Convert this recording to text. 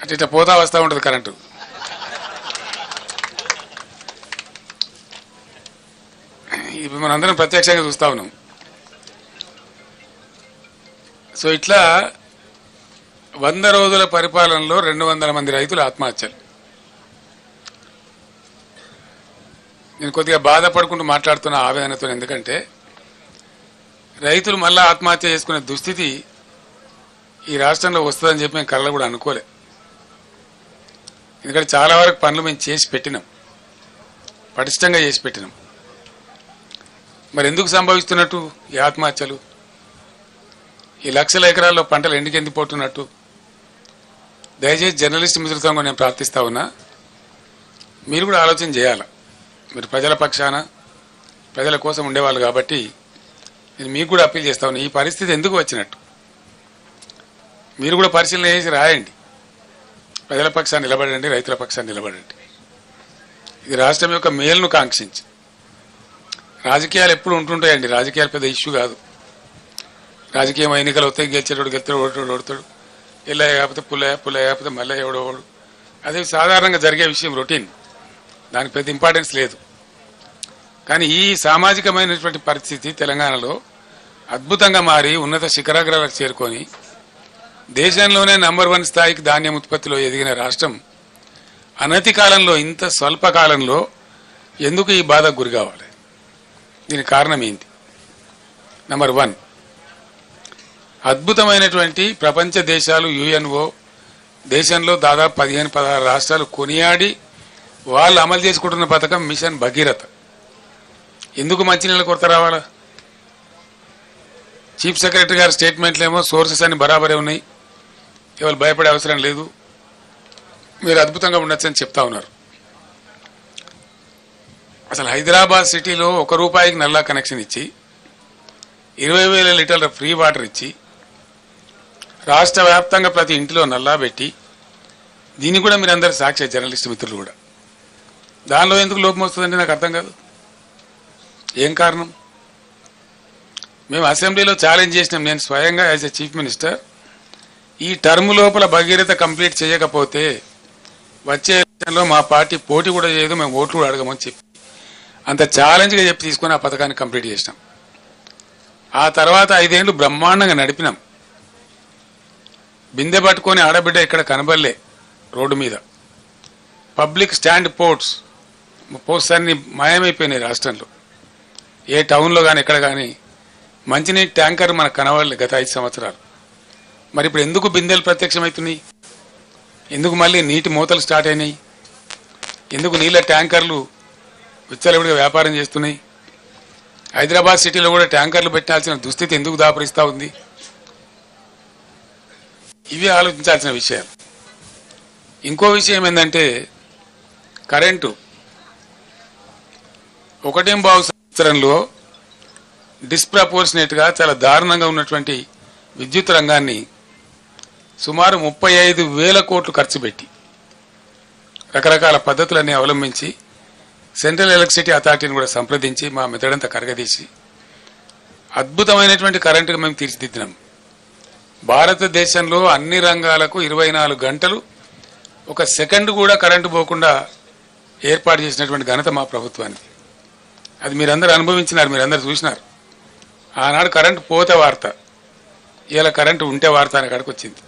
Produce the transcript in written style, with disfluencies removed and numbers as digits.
అంటే ఇట్లా పోతా వస్తూ ఉంటుంది కరెంటు. ఇప్పుడు మనందరం ప్రత్యక్షంగా చూస్తా ఉన్నాం. సో ఇట్లా 100 రోజుల పరిపాలనలో 200 మంది రైతులు ఆత్మహత్యలు. నేను కొద్దిగా బాధపడుకుంటూ మాట్లాడుతున్న ఆవేదనతో, ఎందుకంటే రైతులు మళ్ళా ఆత్మహత్య చేసుకునే దుస్థితి ఈ రాష్ట్రంలో వస్తుందని చెప్పి మేము కళ్ళ కూడా అనుకోలే. ఎందుకంటే చాలా వరకు పనులు మేము చేసి పెట్టినాం, పటిష్టంగా చేసి పెట్టినాం. మరి ఎందుకు సంభవిస్తున్నట్టు ఈ ఆత్మహత్యలు? ఈ లక్షల ఎకరాల్లో పంటలు ఎండిపోతున్నట్టు? దయచేసి జర్నలిస్ట్ మిత్రులతో నేను ప్రార్థిస్తా ఉన్నా, మీరు కూడా ఆలోచన చేయాలి. మీరు ప్రజల పక్షాన ప్రజల కోసం ఉండేవాళ్ళు కాబట్టి నేను మీకు కూడా అప్పీల్ చేస్తా ఉన్నా, ఈ పరిస్థితి ఎందుకు వచ్చినట్టు మీరు కూడా పరిశీలన చేసి రాయండి. ప్రజల పక్షాన్ని నిలబడండి, రైతుల పక్షాన్ని నిలబడండి. ఇది రాష్ట్రం యొక్క మేలును కాంక్షించి. రాజకీయాలు ఎప్పుడు ఉంటుంటాయండి, రాజకీయాలు పెద్ద ఇష్యూ కాదు. రాజకీయం ఎన్నికలు వస్తాయి, గెలిచేటోడు గెలుతాడు, ఓడతాడు, ఎల్లయ్య కాకపోతే పుల్లయ్య కాకపోతే మళ్ళీ ఎవడోడు. అదే సాధారణంగా జరిగే విషయం, రొటీన్, దానికి పెద్ద ఇంపార్టెన్స్ లేదు. కానీ ఈ సామాజికమైనటువంటి పరిస్థితి తెలంగాణలో అద్భుతంగా మారి ఉన్నత శిఖరాగ్రాలకు చేరుకొని దేశంలోనే నంబర్ 1 స్థాయికి ధాన్యం ఉత్పత్తిలో ఎదిగిన రాష్ట్రం అనతి కాలంలో, ఇంత స్వల్ప కాలంలో ఎందుకు ఈ బాధకు గురి కావాలి? దీనికి కారణం ఏంటి? నంబర్ 1, అద్భుతమైనటువంటి ప్రపంచ దేశాలు, యుఎన్ఓ దేశంలో దాదాపు 15-16 రాష్ట్రాలు కొనియాడి వాళ్ళు అమలు చేసుకుంటున్న పథకం మిషన్ భగీరథ. ఎందుకు మంచినీళ్ళ కొరత రావాలా? చీఫ్ సెక్రటరీ గారి స్టేట్మెంట్లు ఏమో సోర్సెస్ అన్ని బరాబరే ఉన్నాయి, ఎవరు భయపడే అవసరం లేదు, మీరు అద్భుతంగా ఉండొచ్చని చెప్తా ఉన్నారు. అసలు హైదరాబాద్ సిటీలో ₹1 నల్లా కనెక్షన్ ఇచ్చి 20,000 లీటర్ల ఫ్రీ వాటర్ ఇచ్చి రాష్ట్ర వ్యాప్తంగా ప్రతి ఇంటిలో నల్లా పెట్టి, దీన్ని కూడా మీరు అందరు సాక్షి, జర్నలిస్ట్ మిత్రులు కూడా. దానిలో ఎందుకు లోపం వస్తుందంటే నాకు అర్థం కాదు. ఏం కారణం? మేము అసెంబ్లీలో ఛాలెంజ్ చేసినాం, నేను స్వయంగా యాజ్ ఎ చీఫ్ మినిస్టర్, ఈ టర్మ్ లోపల భగీరథ కంప్లీట్ చేయకపోతే వచ్చే ఎలక్షన్లో మా పార్టీ పోటీ కూడా చేయదు, మేము ఓట్లు కూడా అడగమని చెప్పి అంత ఛాలెంజ్గా చెప్పి తీసుకుని ఆ పథకాన్ని కంప్లీట్ చేసినాం. ఆ తర్వాత 5 ఏళ్ళు బ్రహ్మాండంగా నడిపినాం. బిందె పట్టుకొని ఆడబిడ్డ ఇక్కడ కనబడలే రోడ్డు మీద. పబ్లిక్ స్టాండ్ పోస్ట్స్ అన్ని మాయమైపోయినాయి రాష్ట్రంలో. ఏ టౌన్లో కానీ ఎక్కడ కానీ మంచినీటి ట్యాంకర్ మనకు కనబడలే గత 5 సంవత్సరాలు. మరి ఇప్పుడు ఎందుకు బిందెలు ప్రత్యక్షమవుతున్నాయి? ఎందుకు మళ్ళీ నీటి మూతలు స్టార్ట్ అయినాయి? ఎందుకు నీళ్ళ ట్యాంకర్లు విచ్చలవిడిగా వ్యాపారం చేస్తున్నాయి? హైదరాబాద్ సిటీలో కూడా ట్యాంకర్లు పెట్టాల్సిన దుస్థితి ఎందుకు దాపరిస్తూ ఉంది? ఇవి ఆలోచించాల్సిన విషయాలు. ఇంకో విషయం ఏంటంటే కరెంటు 1.5 సంవత్సరంలో డిస్ప్రపోర్షనేట్గా చాలా దారుణంగా ఉన్నటువంటి విద్యుత్ రంగాన్ని సుమారు 35,000 కోట్లు ఖర్చు పెట్టి రకరకాల పద్ధతులన్నీ అవలంబించి సెంట్రల్ ఎలక్ట్రిసిటీ అథారిటీని కూడా సంప్రదించి మా మెదడంతా కరగదీసి అద్భుతమైనటువంటి కరెంటుగా మేము తీర్చిదిద్దినాం. భారతదేశంలో అన్ని రంగాలకు 24 గంటలు 1 సెకండ్ కూడా కరెంటు పోకుండా ఏర్పాటు చేసినటువంటి ఘనత మా ప్రభుత్వానికి. అది మీరందరూ అనుభవించినారు, మీరందరూ చూసినారు. ఆనాడు కరెంటు పోతే వార్త, ఇలా కరెంటు ఉంటే వార్త అనే కాడికి వచ్చింది.